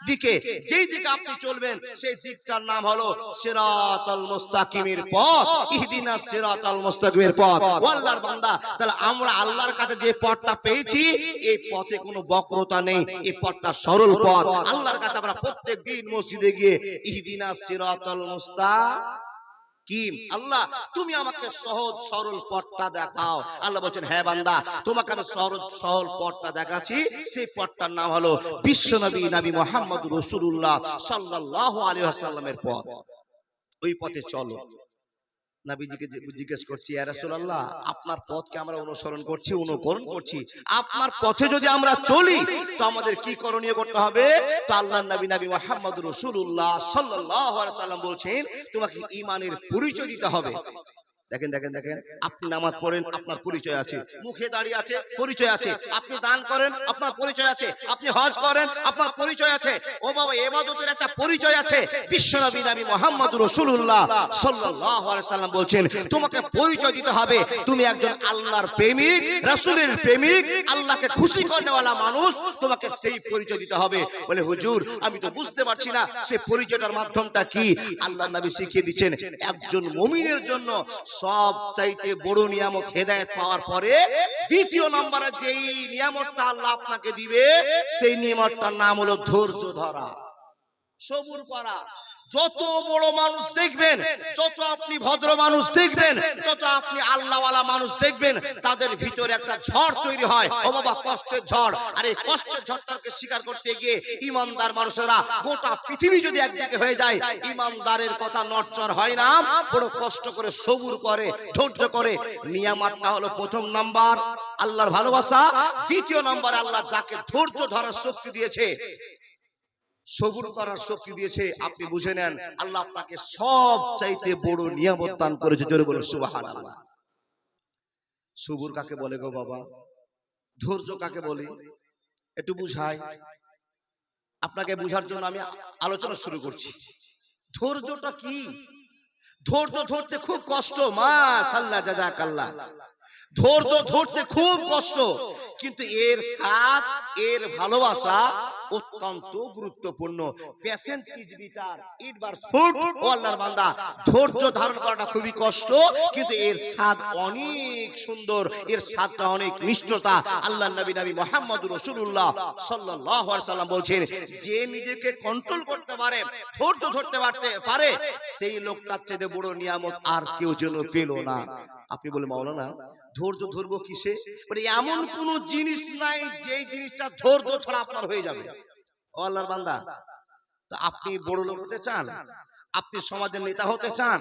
দিকে। যেই দিকে আপনি চলবেন সেই দিকটার নাম হলো সিরাতাল মুস্তাকিমের পথ। ইহদিনাস সিরাতাল মুস্তাকিমের পথ। ও আল্লাহর বান্দা, তাহলে আমরা আল্লাহর কাছে যে পথটা পেয়েছি এই পথে কোনো বক্রতা নেই, এই পথটা সরল পথ। আল্লাহর কাছে আমরা প্রত্যেকদিন মসজিদে গিয়ে ইহদিনাস সিরাতাল মুস্তাকিম, আল্লাহ তুমি আমাকে সহজ সরল পথটা দেখাও। আল্লাহ বলেন হ্যাঁ বান্দা তোমাকে আমি সহজ সরল পথটা দেখাচ্ছি। সেই পথটার নাম হলো বিশ্বনবী নবী মুহাম্মদ রাসূলুল্লাহ সাল্লাল্লাহু আলাইহি ওয়াসাল্লামের পথ। ওই পথে চলো। নবীজিকে জিজ্ঞেস করছি ইয়া রাসূলুল্লাহ আপনার পথকে আমরা অনুসরণ করছি, অনুকরণ করছি, আপনার পথে যদি আমরা চলি তো আমাদের কি করণীয় করতে হবে? তো আল্লাহর নবী নবী মুহাম্মদ রাসূলুল্লাহ সাল্লাল্লাহু আলাইহি ওয়াসাল্লাম বলছেন তোমাকে ঈমানের পরিচয় দিতে হবে। দেখেন দেখেন দেখেন, আপনি নামাজ পড়েন আপনার পরিচয় আছে, মুখে দাঁড়িয়ে আছে পরিচয় আছে, আপনি দান করেন আপনার পরিচয় আছে, আপনি হজ করেন আপনার পরিচয় আছে। ও বাবা ইবাদতের একটা পরিচয় আছে। বিশ্বনবী নবী মুহাম্মদ রাসূলুল্লাহ সাল্লাল্লাহু আলাইহি সাল্লাম বলছেন তোমাকে পরিচয় দিতে হবে তুমি একজন আল্লাহর প্রেমিক, রাসূলের প্রেমিক, আল্লাহকে খুশি করেওয়ালা মানুষ। তোমাকে সেই পরিচয় দিতে হবে। বলে হুজুর আমি তো বুঝতে পারছি না সেই পরিচয়টার মাধ্যমটা কি? আল্লাহর নবী শিখিয়ে দিচ্ছেন একজন মুমিনের জন্য সব চাইতে বড় নিয়ামত হেদায়েত পাওয়ার পরে দ্বিতীয় নম্বরে যেই নিয়ামতটা আল্লাহ আপনাকে দিবে সেই নিয়ামতটার নাম হলো ধৈর্য ধরা, সবুর করা। যত বড় মানুষ দেখবেন, যত আপনি ভদ্র মানুষ দেখবেন, যত আপনি আল্লাহওয়ালা মানুষ দেখবেন, তাদের ভিতরে একটা ঝড় তৈরি হয়। ও বাবা কষ্টের ঝড়। আর এই কষ্টের ঝড়টাকে স্বীকার করতে গিয়ে ইমানদার মানুষেরা গোটা পৃথিবী যদি একদিকে হয়ে যায় ইমানদারের কথা নড়চড় হয় না। বড় কষ্ট করে সবুর করে, ধৈর্য করে। নিয়ামতটা হলো প্রথম নাম্বার আল্লাহর ভালোবাসা, দ্বিতীয় নাম্বার আল্লাহ যাকে ধৈর্য ধরার শক্তি দিয়েছে, সবুর করার শক্তি দিয়েছে, আপনি বুঝে নেন আল্লাহ আপনাকে সব চাইতে বড় নিয়ামত দান করেছে। জোরে বলুন সুবহানাল্লাহ। সবুর কাকে বলে গো বাবা? ধৈর্য কাকে বলে একটু বুঝাই। আপনাকে বুঝার জন্য আমি আলোচনা শুরু করছি। ধৈর্যটা কি? ধৈর্য ধরতে খুব কষ্ট, মাশাআল্লাহ জাযাকাল্লাহ। ধৈর্য ধরতে খুব কষ্ট, কিন্তু এর স্বাদ, এর ভালোবাসা অত্যন্ত গুরুত্বপূর্ণ। Patience is bitter it bears food. ও আল্লাহর বান্দা, ধৈর্য ধারণ করাটা খুবই কষ্ট, কিন্তু এর স্বাদ অনেক সুন্দর, এর স্বাদটা অনেক মিষ্টতা। আল্লাহর নবী মুহাম্মদুর রাসূলুল্লাহ সাল্লাল্লাহু আলাইহি সাল্লাম বলেছেন, যে নিজেকে কন্ট্রোল করতে পারে, ধৈর্য ধরতে পারে, সেই লোকটার চেয়ে বড় নিয়ামত আর কেউ যেন পেল না। আপনি বলে, মাওলানা ধৈর্য ধরবো কিসে? বলে এমন কোন জিনিস নাই যেই জিনিসটা ধৈর্য ছাড়া আপনার হয়ে যাবে। ও আল্লাহর বান্দা, তো আপনি বড় লোক হতে চান, আপনি সমাজের নেতা হতে চান,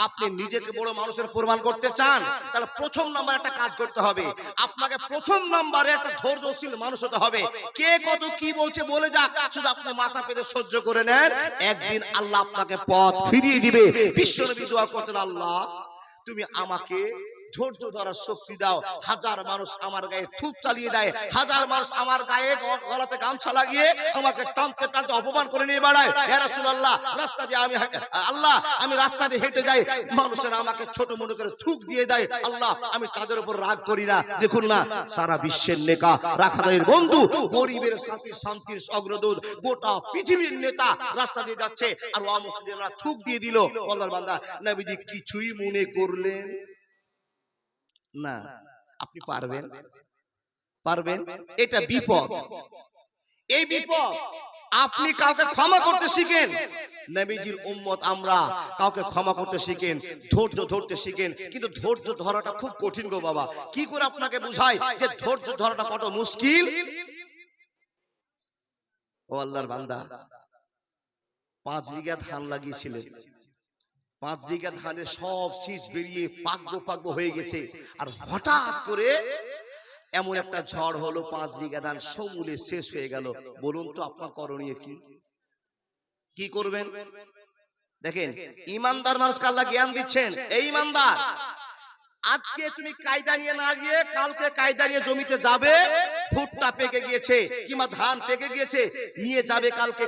আপনি নিজেকে বড় মানুষের প্রমাণ করতে চান, তাহলে প্রথম নম্বরে একটা কাজ করতে হবে। আপনাকে প্রথম নম্বরে একটা ধৈর্যশীল মানুষ হতে হবে। কে কত কি বলছে বলে যাক, শুধু আপনি মাথা পেতে সহ্য করে নেন, একদিন আল্লাহ আপনাকে পথ ফিরিয়ে দিবে। বিশ্বনবী দোয়া করতেন, আল্লাহ তুমি আমাকে ধৈর্য ধরার শক্তি দাও। হাজার মানুষ আমার গায়ে থুপ চালিয়ে দেয়, হাজার মানুষ আমার গায়ে গলাতে গামছা লাগিয়ে আমাকে টানতে টানতে অপমান করে নিয়ে বেড়ায়। ইয়া রাসূলুল্লাহ, রাস্তা দিয়ে আমি রাস্তা দিয়ে হেঁটে যাই, মানুষেরা আমাকে ছোট মনে করে থুক দিয়ে দেয়। আল্লাহ, আমি তাদের উপর রাগ করি না। দেখুন না, সারা বিশ্বের নেতা, রাখাদারের বন্ধু, গরিবের সাথী, শান্তির অগ্রদূত, গোটা পৃথিবীর নেতা রাস্তা দিয়ে যাচ্ছে, আর অমুসলিমরা থুক দিয়ে দিল। আল্লাহর বান্দা, নবীজি কিছুই মনে করলেন না। আপনি পারবেন? এটা বিপদ, এই বিপদ। আপনি কাউকে ক্ষমা করতে শিখেন, নবীজির উম্মত আমরা, কাউকে ক্ষমা করতে শিখেন, ধৈর্য ধরতে শিখেন। কিন্তু ধৈর্য ধরাটা খুব কঠিন গো বাবা। কি করে আপনাকে বুঝাই যে ধৈর্য ধরাটা কত মুশকিল? ও আল্লাহর বান্দা, 5 বিঘা ধান লাগিয়েছিলেন, 5 বিঘা ধানের সব শীষ বেরিয়ে পাকবো হয়ে গেছে, আর হঠাৎ করে এমন একটা ঝড় হলো, 5 বিঘা ধান সমূলে শেষ হয়ে গেল। বলুন তো আপনার করণীয় কি করবেন? দেখেন, ইমানদার মানুষকে আল্লাহ জ্ঞান দিচ্ছেন। এই ইমানদার, আজকে তুমি কায়দা নিয়ে না গিয়ে কালকে কায়দা নিয়ে জমিতে যাবে, ভুট্টা পেকে গিয়েছে কিংবা ধান পেকে গিয়েছে, নিয়ে যাবে কালকে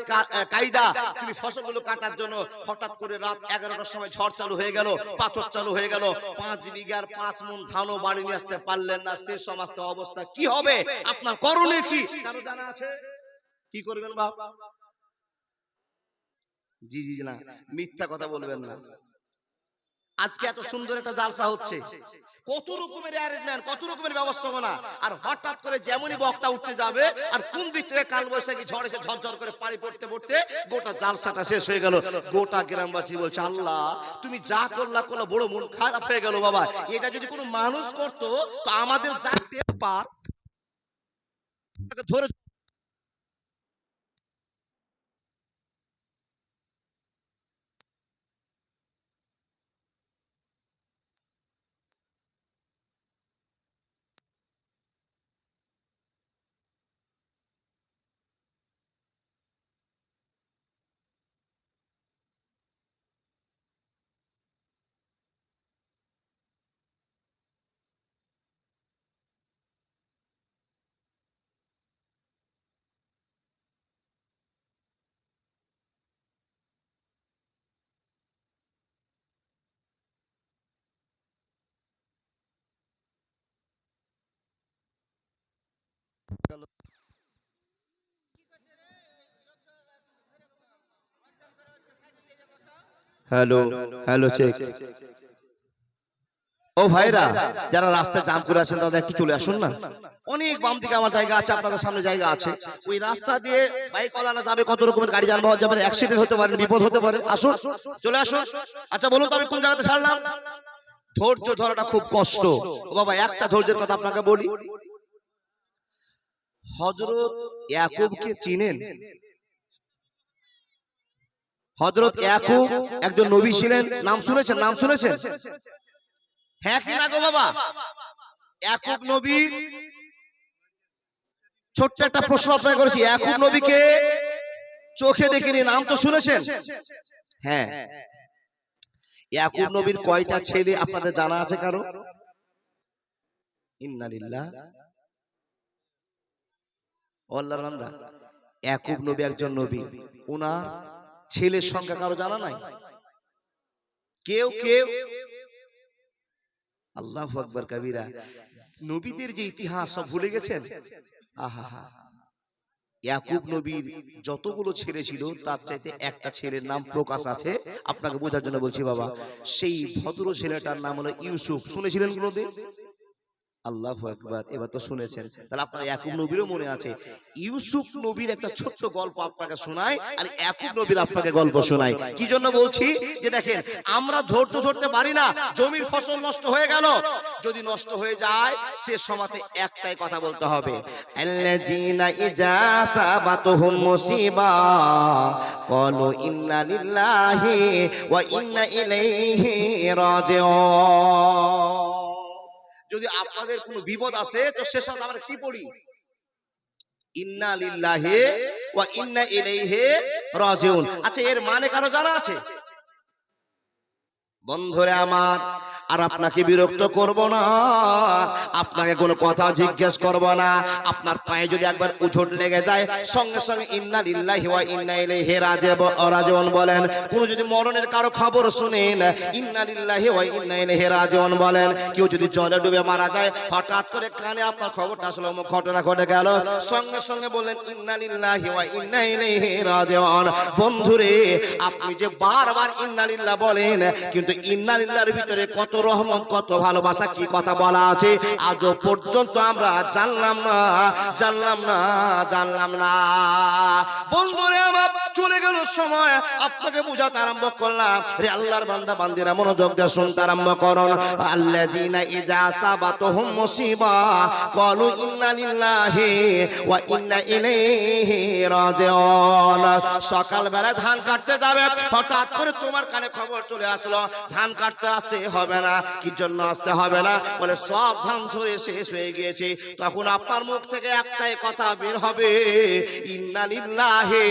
কায়দা তুমি ফসলগুলো কাটার জন্য। হঠাৎ করে রাত 11টার সময় ঝড় চালু হয়ে গেল, পাথর চালু হয়ে গেল, 5 বিঘার 5 মণ ধানও বাড়ি নিয়ে আসতে পারলেন না। সে সমস্ত অবস্থা কি হবে? আপনার করণীয় কি কারো জানা আছে? কি করবেন বাপ? জি না, মিথ্যা কথা বলবেন না। আজকে এত সুন্দর একটা জালসা হচ্ছে, কত রকমের অ্যারেঞ্জমেন্ট, কত রকমের ব্যবস্থাপনা, আর হঠাৎ করে যেমনই বক্তা উঠতে যাবে, আর কোন দিক থেকে কালবৈশাখী ঝড় এসে ঝরঝর করে পানি পড়তে গোটা জালসাটা শেষ হয়ে গেল। গোটা গ্রামবাসী বলছে, আল্লাহ তুমি যা করলা বড় মন খারাপ হয়ে গেল বাবা। এটা যদি কোনো মানুষ করতো, তো আমাদের জানতে পার ধরে হ্যালো হ্যালো চেক। ও ভাইরা, যারা রাস্তায় জাম করে আছেন তারা একটু চলে আসুন না। অনেক বাম দিকে আমার জায়গা আছে, আপনাদের সামনে জায়গা আছে। ওই রাস্তা দিয়ে বাইকওয়ালারা যাবে, কত রকমের গাড়ি যানবাহন যাবে, অ্যাক্সিডেন্ট হতে পারে, বিপদ হতে পারে। আসুন, চলে আসুন। আচ্ছা বলুন তো আমি কোন জায়গাতে ছাড়লাম? ধৈর্য ধরাটা খুব কষ্ট। ও বাবা, একটা ধৈর্যের কথা আপনাকে বলি। হযরত ইয়াকুবকে চিনেন? হযরত ইয়াকুব একজন নবী ছিলেন, নাম শুনেছেন? হ্যাঁ কি না গো বাবা? ইয়াকুব নবী, ছোট্ট একটা প্রশ্ন আপনাকে করেছি, ইয়াকুব নবীকে চোখে দেখিনি, নাম তো শুনেছেন? হ্যাঁ। ইয়াকুব নবীর কয়টা ছেলে আপনাদের জানা আছে কারো? ইন্নালিল্লাহ, আল্লাহর বান্দা, ইয়াকুব নবী একজন নবী, ওনার ছেলের সংখ্যা কারো জানা নাই? কেউ কেউ আল্লাহু আকবার কবিরা নবীদের যে ইতিহাস সব ভুলে গেছেন। আহা, ইয়াকুব নবীর যতগুলো ছেলে ছিল তার চাইতে একটা ছেলের নাম প্রকাশ আছে, আপনাকে বোঝার জন্য বলছি বাবা। সেই ভদ্র ছেলেটার নাম হলো ইউসুফ। শুনেছিলেন কোনোদিন? আল্লাহু আকবার, এবার তো শুনেছেন। তাহলে আপনার ইয়াকুব নবীরও মনে আছে। ইউসুফ নবীর একটা ছোট্ট গল্প আপনাকে শোনাই, আর ইয়াকুব নবীর আপনাকে গল্প শোনাই। কি জন্য বলছি, যে দেখেন আমরা ধৈর্য ধরতে পারি না। জমির ফসল নষ্ট হয়ে গেল, যদি নষ্ট হয়ে যায় সে সময়তে একটাই কথা বলতে হবে, আল্লাযীনা ইজা সাবাতুহুম মুসিবা ক্বালু ইন্না লিল্লাহি ওয়া ইন্না ইলাইহি রাজিউন। যদি আপনাদের কোনো বিপদ আসে তো শেষ সাথে আমরা কি পড়ি? ইন্না লিল্লাহি ওয়া ইন্না ইলাইহি রাজিউন। আচ্ছা, এর মানে কারো জানা আছে? বন্ধুরে আমার, আর আপনাকে বিরক্ত করব না, আপনাকে কোনো কথা জিজ্ঞেস করব না। আপনার পায়ে যদি একবার উঝট লেগে যায় সঙ্গে সঙ্গে ইন্না লিল্লাহি ওয়া ইন্না ইলাইহি রাজিউন বলেন। কোন যদি মরণের কারো খবর শুনেন ইন্না লিল্লাহি ওয়া ইন্না ইলাইহি রাজিউন বলেন। কেউ যদি জলে ডুবে মারা যায়, হঠাৎ করে কানে আপনার খবরটা আসলো, অমুক ঘটনা ঘটে গেল, সঙ্গে সঙ্গে বললেন ইন্না লিল্লাহি ওয়া ইন্না ইলাইহি রাজিউন। বন্ধুরে, আপনি যে বারবার ইন্না লিল্লাহ বলেন, কিন্তু ইন্না লিল্লাহর ভিতরে কত রহমত, কত ভালোবাসা, কি কথা বলা আছে আজও পর্যন্ত আমরা জানলাম না। বন্ধুরে আমার, চলে গেল সময়, আপনাকে বুঝাতে আরম্ভ করলাম। রে আল্লাহর বান্দা বান্দিরা, মনোযোগ দিয়ে শুনতে আরম্ভ করুন। আল্লাযীনা ইজা সাবাতুহুম মুসিবা ক্বালু ইন্না লিল্লাহি ওয়া ইন্না ইলাইহি রাজিউন। সকালবেলা ধান কাটতে যাবে, হঠাৎ করে তোমার কানে খবর চলে আসলো ধান কাটতে আসতে হবে না। কি জন্য আসতে হবে না? বলে সব ধান ঝরে শেষ হয়ে গিয়েছে। তখন আপনার মুখ থেকে একটাই কথা বের হবে, ইন্না লিল্লাহি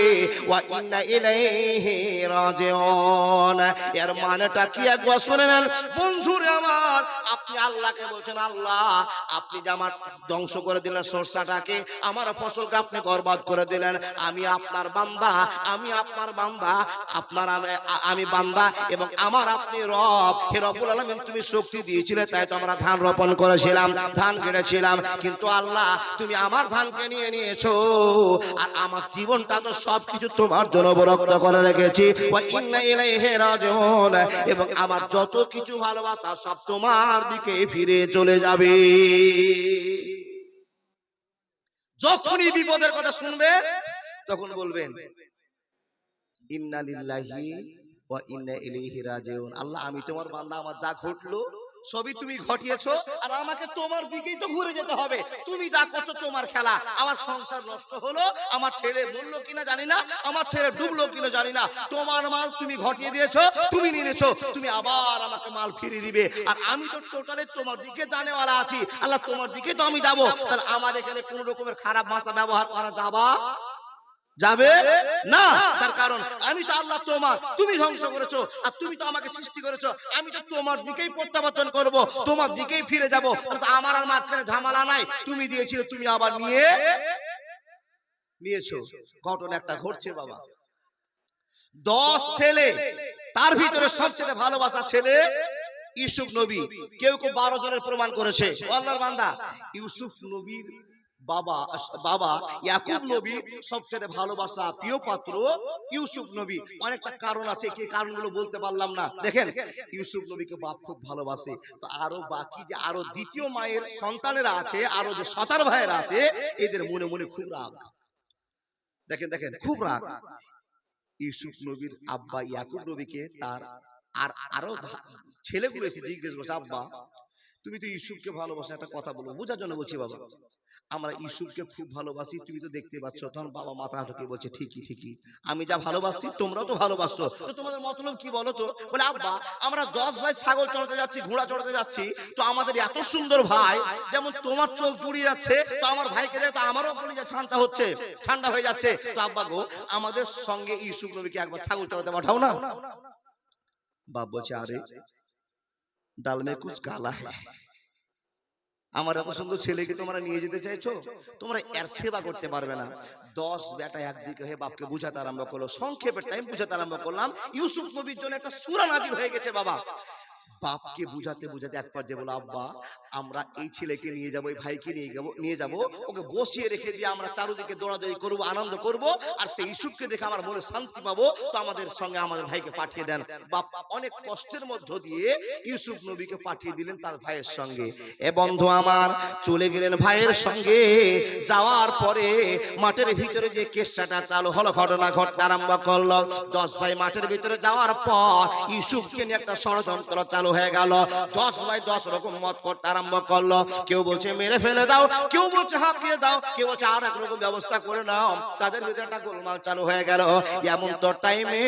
ওয়া ইন্না ইলাইহি রাজিউন। এর মানেটা কি একবার শুনে নেন বন্ধুরে আমার। আপনি আল্লাহকে বলছেন, আল্লাহ আপনি যে আমার ধ্বংস করে দিলেন সরষাটাকে, আমার ফসলকে আপনি বরবাদ করে দিলেন। আমি আপনার বান্দা, আমি বান্দা, এবং আমার আপনি রব। হে রব্বুল আলামিন, তুমি শক্তি দিয়েছিলে তাই তো আমরা ধান রোপণ করেছিলাম, ধান কেটেছিলাম। কিন্তু আল্লাহ, তুমি আমার ধানকে নিয়ে নিয়েছো, আর আমার জীবনটা তো সবকিছু তোমার জন্য বরকত করে রেখেছি। ওয়া ইন্না ইলাইহি রাজিউন, এবং আমার যত কিছু ভালোবাসা সব তোমার দিকে ফিরে চলে যাবে। যখনই বিপদের কথা শুনবেন তখন বলবেন ইন্না লিল্লাহি ওয়া ইন্না ইলাইহি রাজিউন। আল্লাহ, আমি তোমার বান্দা, আমার যা ঘটলো সবই তুমি ঘটিয়েছো, আর আমাকে তোমার দিকেই তো ঘুরে যেতে হবে। তুমি যা করছো তোমার খেলা। আমার সংসার নষ্ট হলো, আমার ছেলে মরলো কিনা জানি না, আমার ছেলে ডুবলো কিনা জানি না, তোমার মাল তুমি ঘটিয়ে দিয়েছো, তুমি নিয়েছো, তুমি আবার আমাকে মাল ফিরিয়ে দিবে। আর আমি তো টোটালি তোমার দিকে জানেওয়ালা আছি। আল্লাহ, তোমার দিকে তো আমি যাবো। তাহলে আমার এখানে কোন রকমের খারাপ ভাষা ব্যবহার করা যাবে না। তার কারণ আমি তো আল্লাহ তোমার, তুমি ধ্বংস করেছো, আর তুমি তো আমাকে সৃষ্টি করেছো। আমি তো তোমার দিকেই প্রত্যাবর্তন করব, তোমার দিকেই ফিরে যাব। আমার আর মাঝখানে ঝামেলা নাই। তুমি দিয়েছিলে, তুমি আবার নিয়েছো। ঘটনা একটা ঘটছে বাবা। 10 ছেলে, তার ভিতরে সবচেয়ে ভালোবাসা ছেলে ইউসুফ নবী। কেউ 12 জনের প্রমাণ করেছে। আল্লাহর বান্দা, ইউসুফ নবীর বাবা ইয়াকুব নবী সবচেয়ে ভালোবাসা প্রিয় পাত্র ইউসুফ নবী। অনেকটা কারণ আছে, কি কারণগুলো বলতে পারলাম না। দেখেন, ইউসুফ নবীকে বাপ খুব ভালোবাসে। তো আরো বাকি যে আরো দ্বিতীয় মায়ের সন্তানেরা আছে, আরো যে 17 ভাইয়েরা আছে, এদের মনে মনে খুব রাগ। দেখেন খুব রাগ। ইউসুফ নবীর আব্বা ইয়াকুব নবীকে তার আরো ছেলেগুলো এসে জিজ্ঞেস করছে, আব্বা তুমি তো ইউসুফকে ভালোবাসো, একটা কথা বলবো, বোঝার জন্য বলছি বাবা। আমরা ইউসুফকে খুব ভালোবাসি, তুমি তো দেখতে পাচ্ছ। তখন বাবা মাথা ঢুকে বলছে, ঠিকই, আমি যা ভালোবাসি তোমরাও তো ভালোবাসছো, তো তোমাদের মতলব কি বলো তো? বলে, আব্বা আমরা 10 ভাই ছাগল চড়তে যাচ্ছি, ঘোড়া চড়তে যাচ্ছি, তো আমাদের এত সুন্দর ভাই, যেমন তোমার চোখ জুড়িয়ে যাচ্ছে, তো আমার ভাইকে দেখে তো আমারও কলিজা ঠান্ডা হয়ে যাচ্ছে। তো আব্বা গো, আমাদের সঙ্গে ইউসুফ নবীকে একবার ছাগল চড়াতে পাঠাও না। বাপ বলছে, আরে ডাল মে কুছ কালা হ্যায়, আমার এত সুন্দর ছেলেকে তোমরা নিয়ে যেতে চাইছো, তোমরা এর সেবা করতে পারবে না। 10 বেটা একদিকে হয়ে বাপকে বুঝাতে আরম্ভ করলো। সংক্ষেপে টাইম বুঝাতে আরম্ভ করলাম, ইউসুফ নবীর জন্য একটা সূরা নাজিল হয়ে গেছে বাবা। বাপকে বুঝাতে বুঝাতে এক পর্যায়ে বলো, আব্বা আমরা এই ছেলেকে নিয়ে যাবো, এই ভাইকে নিয়ে যাবো, ওকে বসিয়ে রেখে দিয়ে আমরা চারদিকে দৌড়াদৌড়ি করবো, আনন্দ করব, আর সেই ইউসুফকে দেখে আমার মনে শান্তি পাবো, তো আমাদের সঙ্গে আমাদের ভাইকে পাঠিয়ে দেন। বাপ অনেক কষ্টের মধ্য দিয়ে ইউসুফ নবীকে পাঠিয়ে দিলেন তার ভাইয়ের সঙ্গে। এ বন্ধু আমার, চলে গেলেন ভাইয়ের সঙ্গে। যাওয়ার পরে মাঠের ভিতরে যে কেসটা চালু হলো, ঘটনা ঘটতে আরম্ভ করলো। 10 ভাই মাঠের ভিতরে যাওয়ার পর ইউসুফকে নিয়ে একটা ষড়যন্ত্র চালু হয়ে গেল। 10 ভাই 10 রকম মত করতে আরম্ভ করলো। কেউ বলছে মেরে ফেলে দাও, কেউ বলছে হাঁকিয়ে দাও, কেউ বলছে আর এক রকম ব্যবস্থা করে নাও। তাদের ভিতরে একটা গোলমাল চালু হয়ে গেল। এমন তো টাইমে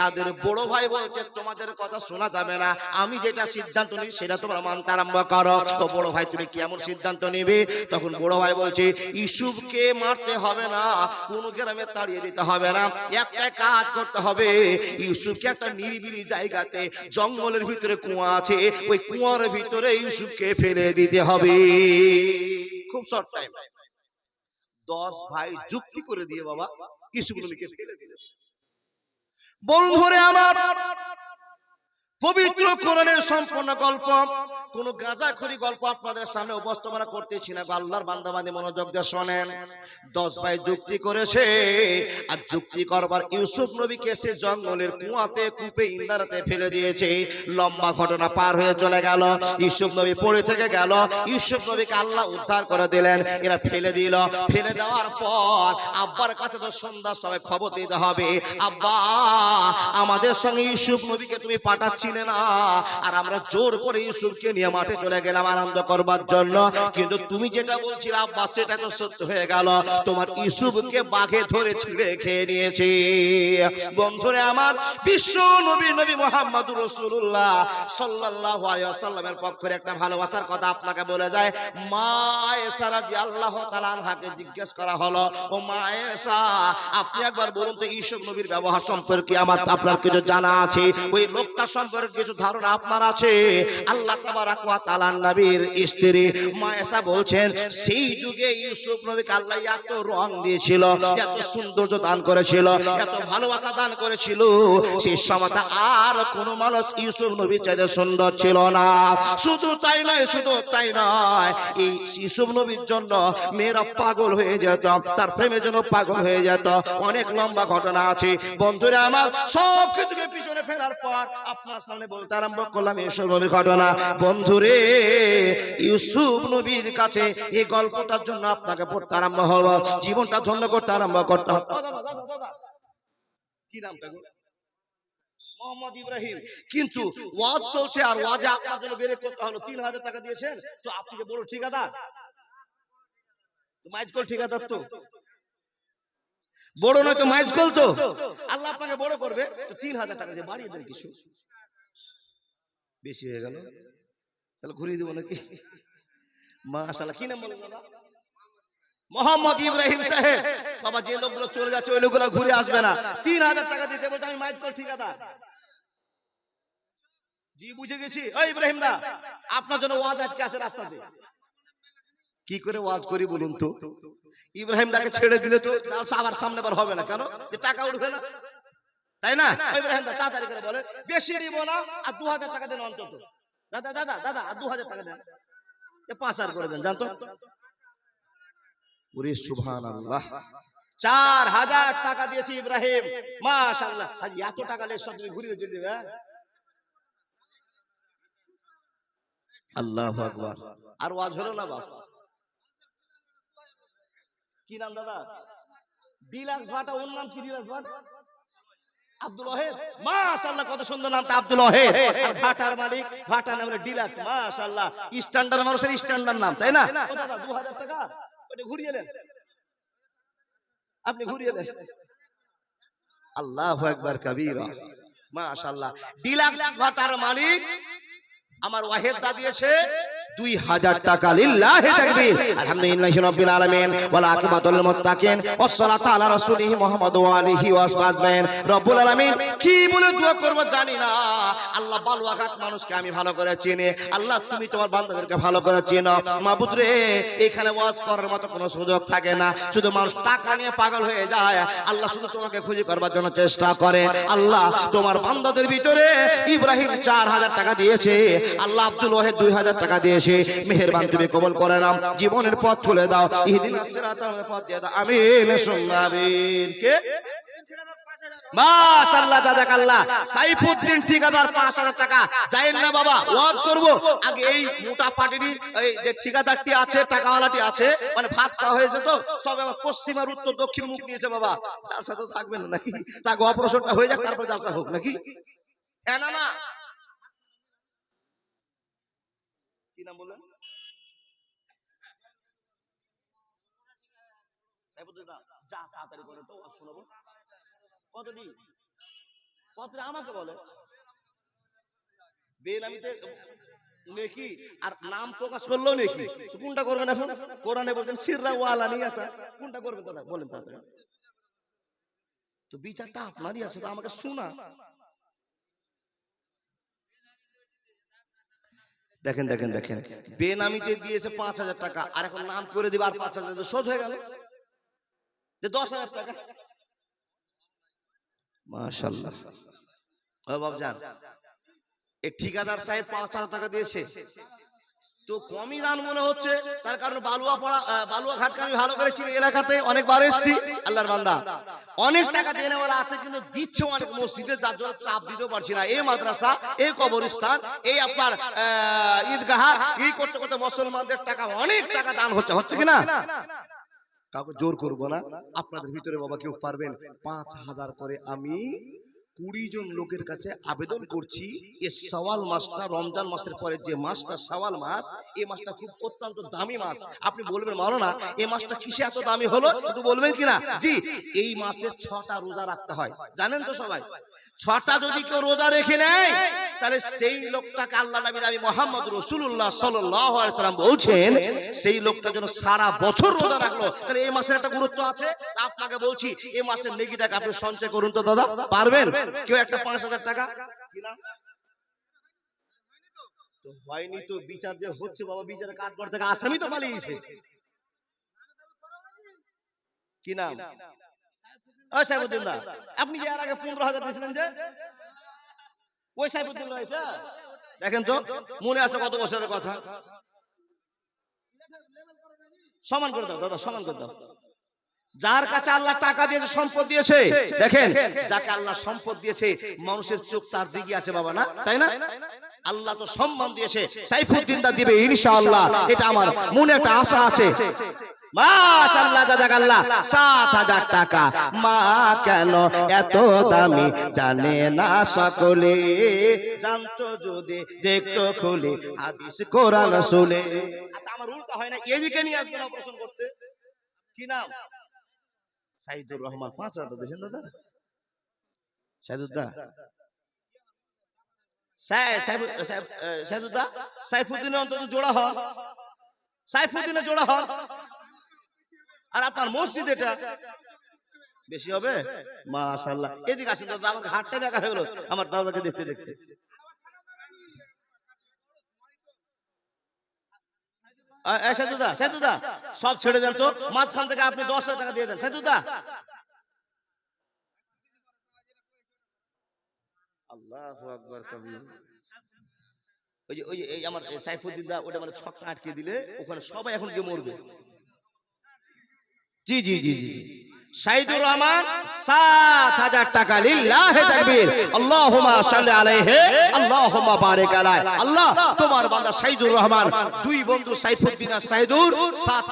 তাদের বড় ভাই বলছে তোমাদের কথা শোনা যাবে না, আমি যেটা সিদ্ধান্ত নিই সেটা তোমরা মানতে আরম্ভ করো। তো বড় ভাই তুমি কি এমন সিদ্ধান্ত নিবে? তখন বড় ভাই বলছে ইউসুফকে মারতে হবে না, কোন গ্রামে তাড়িয়ে দিতে হবে না, একটা কাজ করতে হবে, ইউসুফকে একটা নিরিবিলি জায়গাতে জঙ্গলের ভিতরে কুয়া আছে, ওই কুয়ার ভিতরে ইউসুফকে ফেলে দিতে হবে। খুব শর্ট টাইম। 10 ভাই যুক্তি করে দিয়ে বাবা ইউসুফ নবীকে ফেলে দিলেন। বন্ধুরে আমার, পবিত্র কোরআনের সম্পূর্ণ গল্প, কোন গাঁজাখড়ি গল্প আপনাদের সামনে উপস্থাপন করতেছি না। আল্লাহর বান্দাবান্দি মনোযোগ দিয়ে শোনেন। 10 ভাই যুক্তি করেছে, আর যুক্তি করবার ইউসুফ নবীকে সে জঙ্গলের কুয়াতে কূপে ইন্দারাতে ফেলে দিয়েছে। লম্বা ঘটনা পার হয়ে চলে গেল। ইউসুফ নবী পড়ে থেকে গেল। ইউসুফ নবীকে আল্লাহ উদ্ধার করে দিলেন। এরা ফেলে দিল। ফেলে দেওয়ার পর আব্বার কাছে তো সন্ধ্যার সময় খবর দিতে হবে, আব্বা আমাদের সঙ্গে ইউসুফ নবীকে তুমি পাঠাচ্ছিলে না, আর আমরা জোর করে ইউসুফকে নিয়ে মাঠে চলে গেলাম আনন্দ করবার জন্য, কিন্তু তুমি যেটা বলছিলে আব্বা সেটা তো সত্য হয়ে গেল, তোমার ইউসুফকে বাঘে ধরে ছিঁড়ে খেয়ে নিয়েছে। বন্ধুরে আমার, বিশ্ব নবী নবী মুহাম্মদুর রাসূলুল্লাহ সাল্লাল্লাহু আলাইহি ওয়াসাল্লামের পক্ষে একটা ভালোবাসার কথা আপনাকে বলে যায়। মা আয়েশা রাদিয়াল্লাহু তাআলা আনহাকে জিজ্ঞেস করা হলো, ও মা আয়েশা আপনি একবার বলুন তো ইউসুফ নবীর ব্যবহার সম্পর্কে আপনার কিছু জানা আছে, ওই লোকটা সম্পর্কে কিছু ধারণা আপনার আছে? আল্লাহ তাবারাক ওয়া তাআলার নবীর স্ত্রী মা আয়েশা বলছেন, সেই যুগে ইউসুফ নবীকে আল্লাহ এত রং দিয়েছিল, এত সৌন্দর্য দান করেছিল, এত ভালোবাসা দান করেছিল, সেই সময়টা আর কোন মানুষ ইউসুফ নবীর চাইতে সুন্দর ছিল না। শুধু তাই নয়, এই ইউসুফ নবীর জন্য মেয়েরা পাগল হয়ে যেত, তার প্রেমের জন্য পাগল হয়ে যেত। অনেক লম্বা ঘটনা আছে। বন্ধুরা আমার, সব কিছুকে পিছনে ফেলার পর আপনার সামনে বলতে আরম্ভ করলাম ইউসুফ নবীর ঘটনা। বন্ধুরে, ইউসুফ নবীর কাছে এই গল্পটার জন্য আপনাকে পড়তে আরম্ভ হলো, জীবনটা ধন্য করতে আরম্ভ করতে হবে। কি নামটা গো? মোহাম্মদ ইব্রাহিম। কিন্তু ওয়াজ চলছে, আর ওয়াজে আপনার জন্য বের করতে হলো 3000 টাকা দিয়েছেন, তো আপনি যে বড় ঠিকাদার, মাইজকল ঠিকাদার, তো বড় নয় তো মাইজকল, তো আল্লাহ আপনাকে বড় করবে, তো 3000 টাকা দিয়ে বাড়িয়ে দেন। কিছু বেশি হয়ে গেল, তাহলে ঘুরিয়ে দেবো নাকি? মাশাআল্লাহ। কি নাম বলেন বাবা? মোহাম্মদ ইব্রাহিম সাহেব। বাবা, যে লোকগুলো চলে যাচ্ছে ওই লোকগুলো ঘুরে আসবে না। 3000 টাকা দিতে বলতে আমি মাইজকল ঠিকাদার। জি বুঝে গেছি। ওই ইব্রাহিম দা, আপনার জন্য ওয়াজ আজকে আছে রাস্তাতে। কি করে ওয়াজ করি বলুন তো? ইব্রাহিম দাকে ছেড়ে দিলে তো আবার সামনে বার হবে না, কেন? যে টাকা উঠবে না, তাই না? ইব্রাহিম দা তাড়াতাড়ি করে বলেন, বেশি দিব না, আর 2000 টাকা দেন অন্তত। দাদা দাদা দাদা, আর 2000 টাকা দেন, 5,000 করে দেন, জানতো? ওরে সুবহানাল্লাহ, 4000 টাকা দিয়েছি ইব্রাহিম। মাশাআল্লাহ। আজ এত টাকা লেস সব তুমি ঘুরিয়ে চলে যাবে। আল্লাহু আকবার। আর ওয়াজ হলো না বাপ? কি নাম দাদা? ডিলাক্স ভাটা। ওর নাম কি? ডিলাক্স ভাটা আব্দুল ওয়াহেদ। মাশাআল্লাহ, কত সুন্দর নামটা, আব্দুল ওয়াহেদ। আর ভাটার মালিক, ভাটা নাম হলো ডিলাক্স। মাশাআল্লাহ, স্ট্যান্ডার্ড মানুষের স্ট্যান্ডার্ড নাম, তাই না? ও দাদা 2000 টাকা ওটা ঘুরিয়ে নেন, আপনি ঘুরিয়ে নেন। আল্লাহু আকবার কবীরা। মাশাআল্লাহ। ডিলাক্স ভাটার মালিক আমার ওয়াহেদ দা দিয়েছে 2000 টাকা। লিল্লাহি তাকবীর, আলহামদুলিল্লাহি রাব্বিল আলামিন ওয়াল আকিবাতুল মুত্তাকিন ওয়াসসালাতু আলা রাসূলিহি মুহাম্মদ ওয়া আলিহি ওয়া আসহাবিহি। রব্বুল আলামিন কি বলে দোয়া করব জানি না। আল্লাহ বালুয়াঘাট মানুষকে আমি ভালো করে চিনি। আল্লাহ তুমি তোমার বান্দাদেরকে ভালো করে চিনো। মাবুদ রে, এখানে ওয়াজ করার মতো কোনো সুযোগ থাকে না, শুধু মানুষ টাকা নিয়ে পাগল হয়ে যায়। আল্লাহ শুধু তোমাকে খুশি করবার জন্য চেষ্টা করে। আল্লাহ তোমার বান্দাদের ভিতরে ইব্রাহিম 4000 টাকা দিয়েছে, আল্লাহ আব্দুল ওয়াহিদ 2000 টাকা দিয়েছে। মেহেরবান তুমি কবুল করে নাও, জীবনের পথ খুলে দাও, ইহদিনাস সিরাতাল পথ দিয়ে দাও, আমিন সুম্মা আমিন। কে মাশাআল্লাহ, জাযাকাল্লাহ। সাইফুদ্দিন ঠিকাদার 5000 টাকা। যাইন না বাবা, ওয়াজ করব আগে এই মোটা পাটিটি, এই যে ঠিকাদারটি আছে, টাকাওয়ালাটি আছে, মানে ভাত খাওয়া হয়েছে তো সব আবার পশ্চিম আর উত্তর দক্ষিণ মুখ নিয়েছে বাবা। যার সাথে থাকবেন নাকি, তাকে অপারেশনটা হয়ে যাক, তারপরে যার সাথে হোক নাকি। হ্যাঁ না না, কি নাম বললেন? যা তাড়াতাড়ি করে তো শোনাবো। কতটি কতটা আমাকে বলে। বেনামিতে নেকি আর নাম প্রকাশ করলেও নেকি, তো কোনটা করবেন এখন? কোরআনে বলছেন সিররা ওয়ালা নিয়াতা, কোনটা করবেন দাদা বলেন তাড়াতাড়ি। তো বিচারটা আপনারই আছে, তো আমাকে শোনা। দেখেন দেখেন দেখেন, বেনামিতে দিয়েছে 5000 টাকা, আর এখন নাম করে দিবে আর 5000 শোধ হয়ে গেল, যে 10000 টাকা। মাশাআল্লাহ। ও বাবজান, এই ঠিকাদার সাহেব 5000 টাকা দিয়েছে, তো কমই দান মনে হচ্ছে। তার কারণ বালুয়াঘাটকে আমি ভালো করে চিনি, এলাকাতে অনেকবার এসেছি। আল্লাহর বান্দা অনেক টাকা দিয়ে নেওয়া আছে, কিন্তু দিচ্ছে অনেক মসজিদে, যার জন্য চাপ দিতেও পারছি না। এই মাদ্রাসা, এই কবরস্থান, এই আপনার ঈদগাহ, এই করতে করতে মুসলমানদের টাকা, অনেক টাকা দান হচ্ছে কিনা? কাউকে জোর করবো না, আপনাদের ভিতরে বাবা কেউ পারবেন 5000 করে আমি 20 জন লোকের কাছে আবেদন করছি। এই শাওয়াল মাসটা, রমজান মাসের পরে যে মাসটা শাওয়াল মাস, এই মাসটা খুব অত্যন্ত দামি মাস। আপনি বলবেন মাওলানা এই মাসটা কিসে এত দামি হলো, একটু বলবেন কিনা? জি, এই মাসে 6টা রোজা রাখতে হয়, জানেন তো সবাই। 6টা যদি কেউ রোজা রেখে নেয়, তাহলে সেই লোকটাকে আল্লাহ নবী মুহাম্মদ রাসূলুল্লাহ সাল্লাল্লাহু আলাইহি ওয়াসাল্লাম বলছেন, সেই লোকটা যেন সারা বছর রোজা রাখলো। তাহলে এই মাসের একটা গুরুত্ব আছে। আপনাকে বলছি এই মাসের নেকিটাকে আপনি সঞ্চয় করুন তো দাদা, পারবেন? কেউ একটা 5000 টাকা তো হয়নি, তো বিচার যে হচ্ছে বাবা, বিচারের কাঠগড় থেকে আসামি তো পালিয়েছে। কি নাম? ওই সাইফুদ্দিন দা, আপনি যে এর আগে 15000 দিয়েছিলেন, যে ওই সাইফুদ্দিন দা এটা দেখেন তো, মনে আছে কত বছরের কথা? সমান করে দাও দাদা, সমান করে দাও। যার কাছে আল্লাহ টাকা দিয়েছে, সম্পদ দিয়েছে, দেখেন যাকে আল্লাহ সম্পদ দিয়েছে, মানুষের চোখ তার দিকে আছে বাবা, না তাই না? আল্লাহ তো সম্মান দিয়েছে, সাইফুদ্দিন দা দিবে ইনশাআল্লাহ, এটা আমার মনে একটা আশা আছে। মাশাআল্লাহ, জাযাকাল্লাহ। 7000 টাকা। মা কেন এত দামি জানে না সকলে, জানতো যদি দেখতো খুলে হাদিস কোরআন শুনে। আচ্ছা, আমার উল্টা হয় না, এদিকে নিয়ে আসবেন অপারেশন করতে। কি নাম? সাইদুর রহমান। 5000 দিয়েছেন দাদা। সাইদুদ্দা, সাইদুদ্দা, সাইফুদ্দিনের অন্তত জোড়া হন, সাইফুদ্দিনের জোড়া হন। আর আপনার মসজিদ এটা বেশি হবে। মাশাআল্লাহ। এদিকে আসেন দাদা, আমার হাতটা বেঁকা হয়ে গেল আমার দাদাকে দেখতে দেখতে। সাইদুদ্দা, সাইদুদ্দা সব ছেড়ে দেন তো, মাঝখান থেকে আপনি 10000 টাকা দিয়ে দেন সাইদুদ্দা। আল্লাহু আকবার কবির। ওই যে এই আমার সাইফুদ্দিন দা, ওটা মানে ছকটা আটকে দিলে ওখানে সবাই এখন গিয়ে মরবে। জি জি জি জি, সাইদুর রহমান 7000 টাকা। লিল্লাহি তাকবীর, আল্লাহুম্মা সাল্লি আলাইহি, আল্লাহুম্মা বারিক আলাইহি। আল্লাহ তোমার বান্দা সাইদুর রহমান, দুই বন্ধু সাইফুদ্দিন আর সাইদুর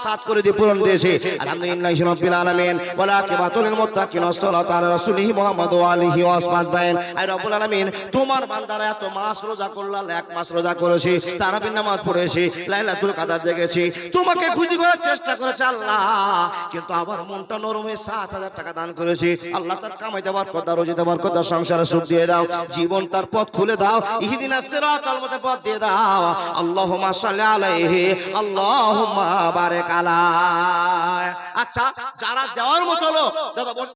7 করে দিয়ে পূরণ দিয়েছে। আলহামদুলিল্লাহি রাব্বিল আলামিন ওয়ালা আকিবাতুল মুত্তাকিন ওয়াসসালাতু আলা রাসূলিহি মুহাম্মদ ওয়া আলিহি ওয়া আসহাবিহি। আয় রব্বুল আলামিন, তোমার বান্দারা এত মাস রোজা করলো, 1 মাস রোজা করেছে, তারাবির নামাজ পড়েছে, লাইলাতুল কদর জেগেছে, তোমাকে খুশি করার চেষ্টা করেছে আল্লাহ, কিন্তু আবার মনটা নরম হয়ে 7,000 টাকা দান করেছি, আল্লাহ তার কামাইতে বরকত দাও, রুজিতে বরকত দাও, সংসারে সুখ দিয়ে দাও, জীবন তার পথ খুলে দাও, ইহদিনাস সিরাতাল মুস্তাকিম পথ দিয়ে দাও। আল্লাহুম্মা সাল্লি আলাইহি, আল্লাহুম্মা বারিক আলাইহি। আচ্ছা, যারা দেওয়ার মতো হলো দাদা